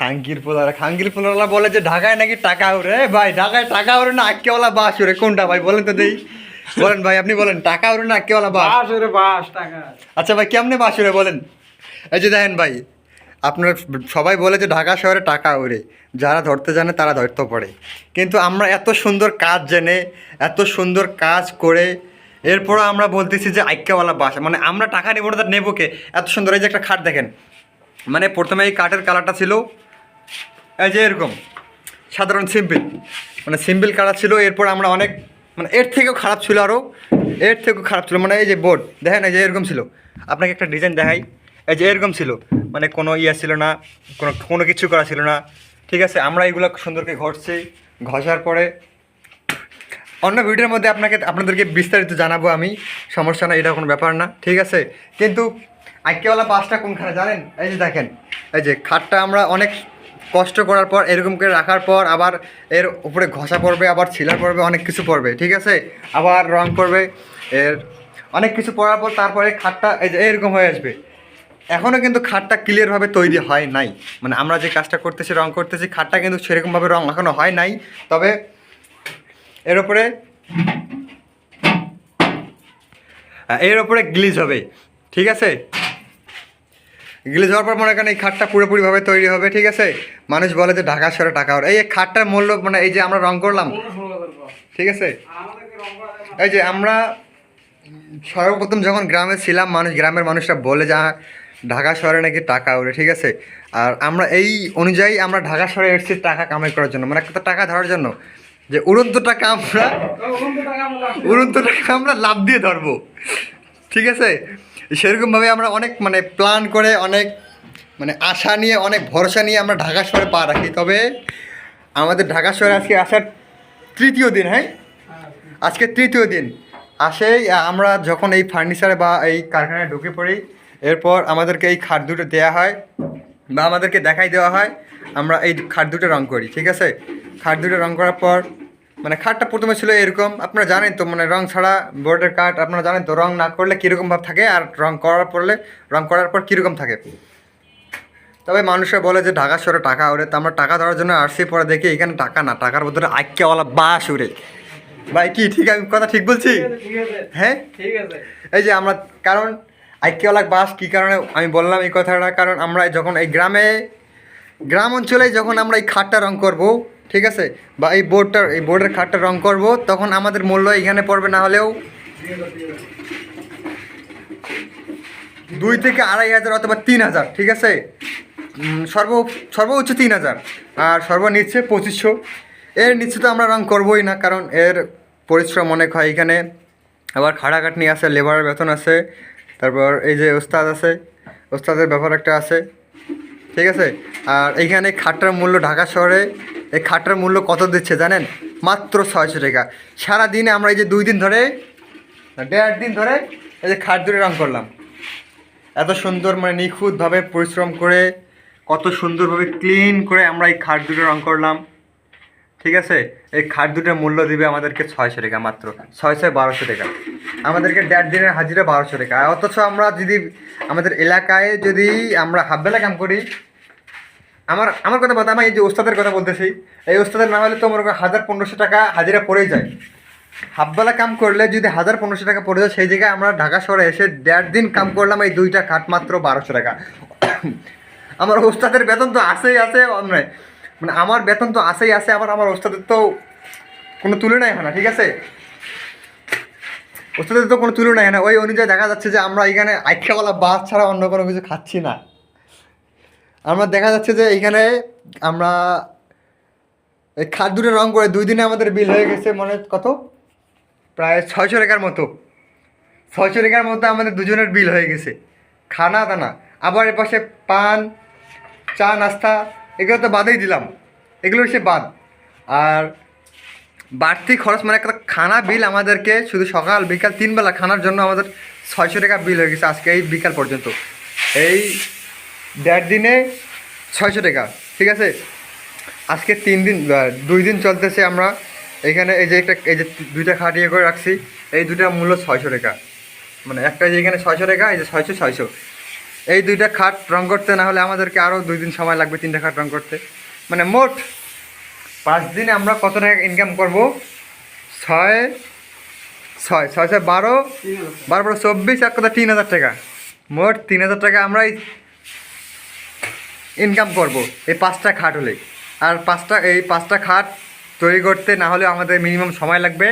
খাঙ্কির পোলারা বলে যে ঢাকায় নাকি টাকা উড়ে। ভাই ঢাকায় টাকা উড়ে না আক্কেওয়ালা বাস উড়ে, কোনটা ভাই বলেন তো দেই? বলেন ভাই, আপনি বলেন, টাকা উড়ে না আক্কেওয়ালা বাস? বাস টাকা। আচ্ছা ভাই, কেমনে বাস উড়ে বলেন? এই যে দেখেন ভাই, আপনার সবাই বলে যে ঢাকা শহরে টাকা উড়ে, যারা ধরতে জানে তারা ধরতে পারে। কিন্তু আমরা এত সুন্দর কাজ জেনে, এত সুন্দর কাজ করে, এরপরও আমরা বলতেছি যে আইক্যাওয়ালা বাস, মানে আমরা টাকা নেবো না, তার নেবো কে? এত সুন্দর এই যে একটা খাট দেখেন, মানে প্রথমে এই কাঠের কালারটা ছিল এই যে এরকম সাধারণ সিম্পল, মানে সিম্পল কালার ছিল। এরপর আমরা অনেক, মানে এর থেকেও খারাপ ছিল, আরও এর থেকেও খারাপ ছিল। মানে এই যে বোর্ড দেখেন, এই যে এরকম ছিল। আপনাকে একটা ডিজাইন দেখাই, এই যে এরকম ছিল, মানে কোনো ইয়ে ছিল না, কোনো কিছু করা ছিল না। ঠিক আছে, আমরা এইগুলো সুন্দরকে ঘষছি, ঘষার পরে অন্য ভিডিওর মধ্যে আপনাদেরকে বিস্তারিত জানাবো আমি, সমস্যা না, এটা কোনো ব্যাপার না, ঠিক আছে। কিন্তু আইক্যাওয়ালা বাসটা কোনখানে জানেন? এই যে দেখেন, এই যে খাটটা আমরা অনেক কষ্ট করার পর এরকম করে রাখার পর আবার এর উপরে ঘষা পড়বে, আবার ছিলার পড়বে, অনেক কিছু পড়বে, ঠিক আছে, আবার রং পড়বে, এর অনেক কিছু পড়ার পর তারপরে খাটটা এই যে এরকম হয়ে আসবে। এখনও কিন্তু খাটটা ক্লিয়ারভাবে তৈরি হয় নাই, মানে আমরা যে কাজটা করতেছি, রং করতেছি, খাটটা কিন্তু সেরকমভাবে রং এখনও হয় নাই। তবে এর উপরে গ্লিজ হবে, ঠিক আছে। গ্লিজ হওয়ার পর মনে করেন এই খাটটা পুরোপুরিভাবে তৈরি হবে, ঠিক আছে। মানুষ বলে যে ঢাকা শহরে টাকা ওর, এই খাটটার মূল্য, মানে এই যে আমরা রং করলাম, ঠিক আছে। এই যে আমরা সর্বপ্রথম যখন গ্রামে ছিলাম, গ্রামের মানুষরা বলে যে ঢাকা শহরে নাকি টাকা ওরে, ঠিক আছে। আর আমরা এই অনুযায়ী আমরা ঢাকা শহরে এসেছি টাকা কামাই করার জন্য, মানে একটা টাকা ধরার জন্য, যে উড়ন্ত টাকা আমরা লাভ দিয়ে ধরবো, ঠিক আছে। সেরকমভাবে আমরা অনেক, মানে প্ল্যান করে, অনেক মানে আশা নিয়ে, অনেক ভরসা নিয়ে আমরা ঢাকা শহরে পা রাখি। তবে আমাদের ঢাকা শহরে আজকে আসার তৃতীয় দিন, হ্যাঁ, আজকে তৃতীয় দিন আসেই আমরা যখন এই ফার্নিচারে বা এই কারখানায় ঢুকে পড়ি, এরপর আমাদেরকে এই খাট দুটো দেওয়া হয় বা আমাদেরকে দেখাই দেওয়া হয়, আমরা এই খাট দুটো রং করি, ঠিক আছে। খাট দুটো রং করার পর, মানে খাটটা প্রথমে ছিল এরকম, আপনারা জানেন তো, মানে রং ছাড়া বোর্ডের কাঠ, আপনারা জানেন তো রং না করলে কীরকম ভাব থাকে, আর রং করার পর কীরকম থাকে। তবে মানুষরা বলে যে ঢাকা শহরে টাকা ওড়ে, তো আমরা টাকা ধরার জন্য আসছি, পরে দেখি এখানে টাকা না, টাকার বদলে আইক্যাওয়ালা বাস উড়ে। ভাই কি ঠিক, আমি কথা ঠিক বলছি? হ্যাঁ ঠিক আছে। এই যে আমরা, কারণ আইক্যাওয়ালা বাস কী কারণে আমি বললাম এই কথাটা, কারণ আমরা যখন এই গ্রাম অঞ্চলে যখন আমরা এই খাটটা রং করব, ঠিক আছে, বা এই বোর্ডের খাটটা রং করব, তখন আমাদের মূল্য এখানে পড়বে না হলেও 2 থেকে 2,500 অথবা 3,000, ঠিক আছে। সর্বোচ্চ 3,000, আর সর্বনিচ্ছে 2,500। এর নিচে তো আমরা রং করবোই না, কারণ এর পরিশ্রম অনেক হয় এখানে, আবার খাটাখাটনি আছে, লেবারের বেতন আছে, তারপর এই যে ওস্তাদ আছে, ওস্তাদের ব্যাপার একটা আছে, ঠিক আছে। আর এইখানে খাটটার মূল্য, ঢাকা শহরে এই খাটটার মূল্য কত দিচ্ছে জানেন? মাত্র 600 টাকা। সারাদিনে আমরা এই যে 2 দিন ধরে, 1.5 দিন ধরে এই যে খাট দুটো রং করলাম, এত সুন্দর, মানে নিখুঁতভাবে পরিশ্রম করে, কত সুন্দরভাবে ক্লিন করে আমরা এই খাট দুটো রং করলাম, ঠিক আছে। এই খাট দুটোর মূল্য দিবে আমাদেরকে 600 টাকা, মাত্র 1200 টাকা। আমাদেরকে 1.5 দিনের হাজিরা 1200 টাকা। অথচ আমরা যদি আমাদের এলাকায় যদি আমরা হাফবেলা কাম করি, আমার কথা বলতে, আমি এই যে ওস্তাদের কথা বলতেছি, এই ওস্তাদের না হলে তো মনে করেন 1,000-1,500 টাকা হাজিরা পড়েই যায়। হাফবেলা কাম করলে যদি 1,000-1,500 টাকা পড়ে যায়, সেই জায়গায় আমরা ঢাকা শহরে এসে 1.5 দিন কাম করলাম, এই 2টা খাট মাত্র 1200 টাকা। আমার ওস্তাদের বেতন তো আসেই আছে, মানে আমার বেতন তো আসেই আছে, আবার আমার ওস্তাদের তো কোনো তুলনাই হয় না, ঠিক আছে। ওস্তাদের তো কোনো তুলনাই হয় না। ওই অনুযায়ী দেখা যাচ্ছে যে আমরা এখানে আইক্যাওয়ালা বাস ছাড়া অন্য কোনো কিছু খাচ্ছি না। আমরা দেখা যাচ্ছে যে এইখানে আমরা এই খাট দুটো রং করে 2 দিনে আমাদের বিল হয়ে গেছে, মনে কত, প্রায় 600 টাকার মতো। 600 টাকার মতো আমাদের দুজনের বিল হয়ে গেছে, খানা দানা, আবার এর পাশে পান, চা, নাস্তা, এগুলো তো বাদেই দিলাম, এগুলো সে বাদ। আর বাড়তি খরচ, মানে একটা খানা বিল আমাদেরকে শুধু সকাল বিকাল 3 বেলা খানার জন্য আমাদের 600 টাকা বিল হয়ে গেছে আজকে এই বিকাল পর্যন্ত। এই 1.5 দিনে 600 টাকা, ঠিক আছে। আজকে 2 দিন চলতেছে আমরা এখানে, এই যে 2টা খাট ইয়ে করে রাখছি, এই 2টার মূল্য 600 টাকা, মানে একটা যে এখানে 600 টাকা, এই যে 600 এই 2টা খাট রং করতে না হলে আমাদেরকে আরও 2 দিন সময় লাগবে 3টা খাট রং করতে। মানে মোট 5 দিনে আমরা কত টাকা ইনকাম করব? 6 6 6 12 12 24 এক কথা 3000 টাকা। মোট 3000 টাকা আমরা ইনকাম করব এই 5টা খাট হলে। আর 5টা খাট তৈরি করতে না হলে আমাদের মিনিমাম সময় লাগবে।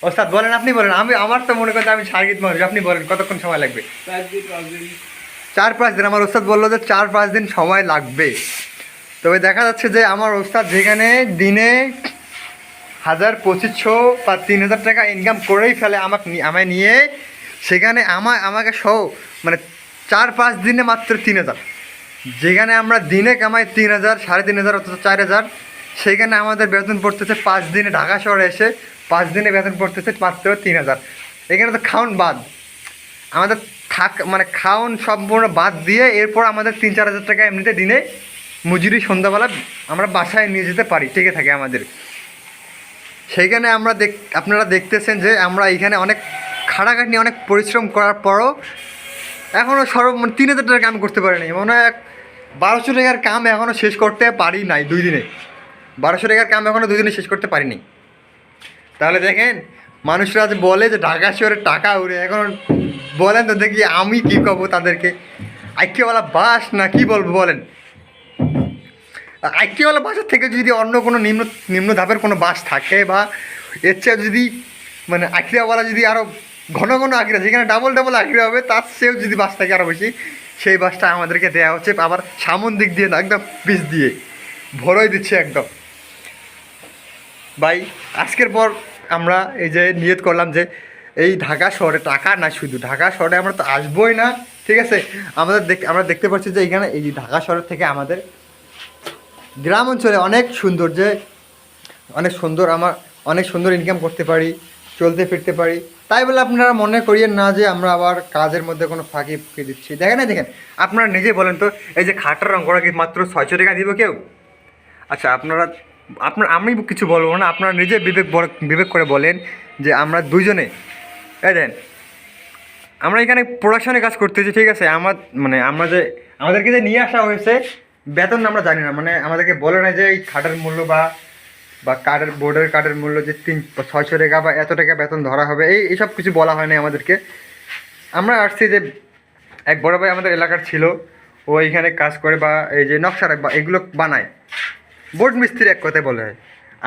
ওস্তাদ বলেন, আপনি বলেন। আমার তো মনে করেন আমি সার্গিত মানুষ, আপনি বলেন কতক্ষণ সময় লাগবে? 4-5 দিন। আমার ওস্তাদ বললো যে 4-5 দিন সময় লাগবে। তবে দেখা যাচ্ছে যে আমার ওস্তাদ যেখানে দিনে 1000-2500 বা 3000 টাকা ইনকাম করেই ফেলে আমায় নিয়ে, সেখানে আমাকে সহ মানে 4-5 দিনে মাত্র 3000। যেখানে আমরা দিনে কামাই 3000, 3500 অথচ 4000, সেইখানে আমাদের বেতন পড়তেছে 5 দিনে ঢাকা শহরে এসে 5 দিনে বেতন পড়তেছে মাত্র 3000। এখানে তো খাওন বাদ, আমাদের মানে খাওন সম্পূর্ণ বাদ দিয়ে এরপর আমাদের 3-4 হাজার টাকা এমনিতে দিনে মজুরি সন্ধ্যাবেলা আমরা বাসায় নিয়ে যেতে পারি, টিকে থাকে আমাদের। সেইখানে আপনারা দেখতেছেন যে আমরা এইখানে অনেক খাটাখাটনি অনেক পরিশ্রম করার পরও এখনও 3000 টাকার কাম করতে পারি নাই। মনে হয় 1200 টাকার কাম এখনও শেষ করতে পারি নাই 2 দিনে। 1200 টাকার কাম এখনও 2 দিনে শেষ করতে পারিনি। তাহলে দেখেন মানুষরা যে বলে যে ঢাকা শহরে টাকা উড়ে, এখন বলেন তো দেখি আমি কী কব তাদেরকে? আইকিওয়ালা বাস না কি বলবো বলেন? আইকিওয়ালা বাসের থেকে যদি অন্য কোনো নিম্ন ধাপের কোনো বাস থাকে, বা এর চেয়ে যদি মানে আখড়িয়াওয়ালা যদি আরও ঘন ঘন আখড়া, যেখানে ডাবল আখড়া হবে, তার চেয়েও যদি বাস থাকে আরও বেশি, সেই বাসটা আমাদেরকে দেওয়া হচ্ছে। আবার সামন দিক দিয়ে না, একদম পিস দিয়ে ভরই দিচ্ছে একদম। ভাই আজকের পর আমরা এই যে নিয়ত করলাম যে এই ঢাকা শহরে টাকা না, শুধু ঢাকা শহরে আমরা তো আসবোই না, ঠিক আছে? আমরা দেখতে পাচ্ছি যে এইখানে এই ঢাকা শহর থেকে আমাদের গ্রাম অঞ্চলে অনেক সুন্দর, যে অনেক সুন্দর ইনকাম করতে পারি, চলতে ফিরতে পারি। তাই বলে আপনারা মনে করিয়েন না যে আমরা আবার কাজের মধ্যে কোনো ফাঁকি দিচ্ছি। দেখেন আপনারা নিজে বলেন তো, এই যে খাটটা রং করা কি মাত্র 600 টাকা দিব কেউ? আচ্ছা আমি কিছু বলবো না, আপনারা নিজে বিবেক করে বলেন যে আমরা দুইজনে দেন আমরা এখানে প্রোডাকশনে কাজ করতেছি, ঠিক আছে? আমাদেরকে যে নিয়ে আসা হয়েছে, বেতন আমরা জানি না, মানে আমাদেরকে বলে না যে এই খাটের মূল্য বা বোর্ডের কাঠের মূল্য যে 600 টাকা বা এত টাকা বেতন ধরা হবে, এইসব কিছু বলা হয় না আমাদেরকে। আমরা আসছি যে এক বড় ভাই আমাদের এলাকার ছিল, ও এইখানে কাজ করে, বা এই যে নকশা বা এগুলো বানায়, বোর্ড মিস্ত্রি এক কথায় বলে হয়।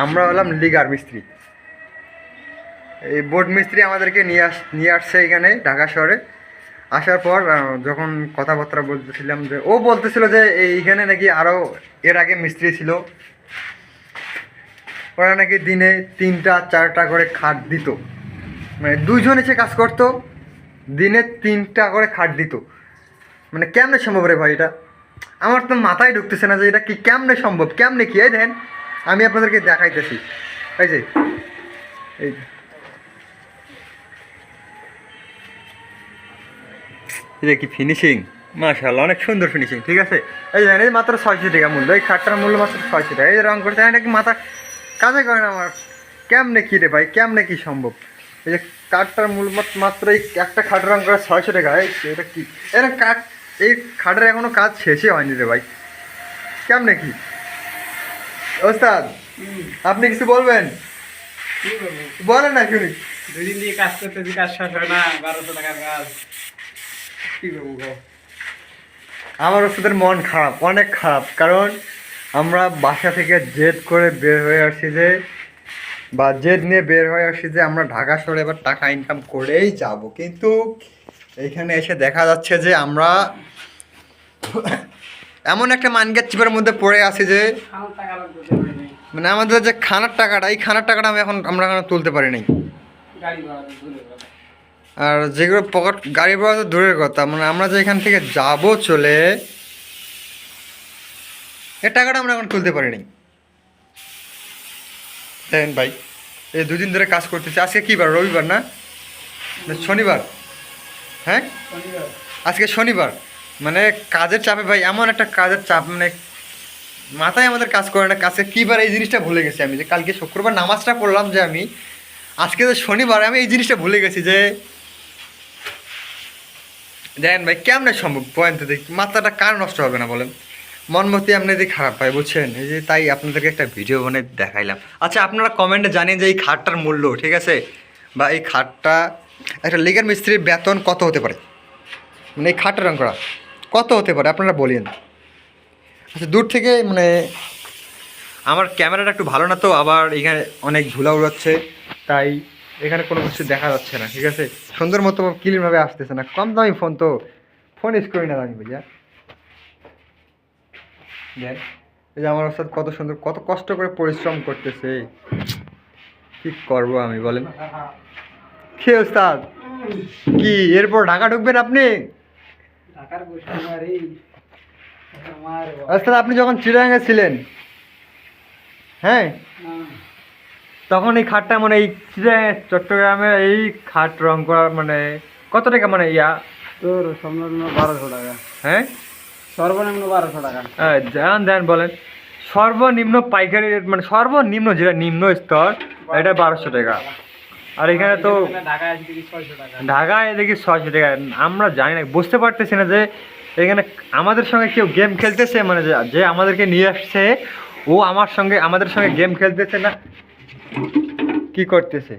আমরা হলাম লিগার মিস্ত্রি। এই বোর্ড মিস্ত্রি আমাদেরকে নিয়ে আসছে এখানে ঢাকা শহরে। আসার পর যখন কথাবার্তা বলতেছিলাম, যে ও বলতেছিল যে এইখানে নাকি আরও এর আগে মিস্ত্রি ছিল, ওরা নাকি দিনে 3টা-4টা করে খাট দিত, মানে 2 জন এসে কাজ করতো, দিনে 3টা করে খাট দিত। মানে কেমনে সম্ভব রে ভাই? এটা আমার তো মাথায় ঢুকতেছে না যে এটা কি কেমনে সম্ভব, কেমনে কি? এই দেখেন আমি আপনাদেরকে দেখাইতেছি, এই যে কি ফিনিশিং, মাশাআল্লাহ অনেক সুন্দর ফিনিশিং, ঠিক আছে? এই দেখেন এই মাত্র 600 টাকা মূল্য, এই খাটটার মূল্য মাত্র 600 টাকা। এই যে রং করতে হয় নাকি মাথা কাজে করে না আমার, কেমনে কী রে ভাই, কেমনে কি সম্ভব? এই যে কাঠটার মূল্য মাত্র এই একটা খাট রং করে 600 টাকা। এটা কি এই খাটের এখনো কাজ শেষই হয়নি রে ভাই, কেমনে কি? ওস্তাদ আপনি কিছু বলবেন? বলেন না শুনি। 2 দিন দিয়ে কাজ করতেছি, কাজ শেষ হয় না, 1200 টাকার কাজ কি করবো? আমার ওস্তাদের মন খারাপ, অনেক খারাপ, কারণ আমরা বাসা থেকে জেদ নিয়ে বের হয়ে আসছি যে আমরা ঢাকা শহরে এবার টাকা ইনকাম করেই যাব, কিন্তু এইখানে এসে দেখা যাচ্ছে যে আমরা এমন একটা মানগেট চিপের মধ্যে পড়ে আছি যে মানে আমাদের যে খানার টাকাটা, এই খানার টাকাটা আমরা এখন তুলতে পারি নাই। আর যেগুলো গাড়ি ভাড়া তো দূরের কথা, মানে আমরা যে এখান থেকে যাব চলে, এর টাকাটা আমরা এখন তুলতে পারি নাই। দেখেন ভাই এই 2 দিন ধরে কাজ করতেছি। আজকে কী বার? রবিবার না শনিবার? হ্যাঁ আজকে শনিবার। মানে কাজের চাপে ভাই, এমন একটা কাজের চাপ, মানে মাথায় আমাদের কাজ করে না। আজকে কী বার এই জিনিসটা ভুলে গেছি আমি, যে কালকে শুক্রবার নামাজটা পড়লাম, যে আমি আজকে যে শনিবার, আমি এই জিনিসটা ভুলে গেছি যে দেখেন ভাই কেমনে সম্ভব পয়েন্ট দেখি মাথাটা কার নষ্ট হবে না বলেন, মনমতি এমনিতেই খারাপ ভাই বুঝছেন, এই যে তাই আপনাদেরকে একটা ভিডিও বানিয়ে দেখাইলাম। আচ্ছা আপনারা কমেন্টে জানিয়ে যে এই খাটটার মূল্য ঠিক আছে, বা এই খাটটা একটা লিগার মিস্ত্রির বেতন কত হতে পারে, মানে এই খাটটা রং করা কত হতে পারে আপনারা বলেন। আচ্ছা দূর থেকে মানে আমার ক্যামেরাটা একটু ভালো না তো, আবার এখানে অনেক ধুলা উড়াচ্ছে, তাই এখানে কোনো কিছু দেখা যাচ্ছে না ঠিক আছে, সুন্দর মতো ক্লিনভাবে আসতেছে না, কম দামি ফোন তো, ফোন ইউজ করি না আমি ভাইয়া। দেখ এই যে আমার ওস্তাদ কত সুন্দর কত কষ্ট করে পরিশ্রম করতেছে, কি করব আমি বলেন। কি ওস্তাদ কি এরপর ঢাকা ঢুকবেন আপনি? ঢাকার গোষ্ঠী মারি আমার ওস্তাদ আপনি যখন চিড়িয়াখানায় ছিলেন, হ্যাঁ তখন এই খাটটা মানে এই চট্টগ্রামে এই খাট রং করা মানে কত টাকা মানে ইয়া, তোর সর্বনিম্ন 1200 টাকা, হ্যাঁ সর্বনিম্ন 1200 টাকা। দেন দেন বলেন, সর্বনিম্ন পাইকারি রেট মানে সর্বনিম্ন যেটা নিম্ন স্তর এটা 1200 টাকা, আর এখানে তো ঢাকায় আসলে কি 600 টাকা। ঢাকায় দেখি 600 টাকা। আমরা জানি না বুঝতে পারতেছি না যে এখানে আমাদের সঙ্গে কেউ গেম খেলতেছে, মানে যে আমাদেরকে নিয়ে আসছে ও আমাদের সঙ্গে গেম খেলতেছে না কি করতেছে।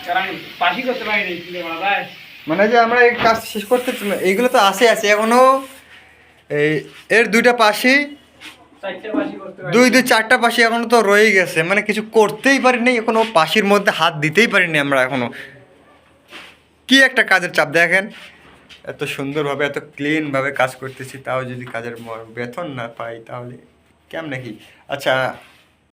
কারণ আমি পাশি করতে পারি না স্কুলে ভাই। মানে যে আমরা এই কাজ শেষ করতে এইগুলো তো আছে এখনো, এই এর দুইটা পাশি 4টে পাশি করতে পারি। দুই চারটা পাশি এখনো তো রয়ে গেছে, মানে কিছু করতেই পারিনি এখনো, পাশির মধ্যে হাত দিতেই পারিনি আমরা এখনো। কি একটা কাজের চাপ দেখেন, এত সুন্দরভাবে এত ক্লিনভাবে কাজ করতেছি, তাও যদি কাজের বেতন না পাই তাহলে কেমন কি। আচ্ছা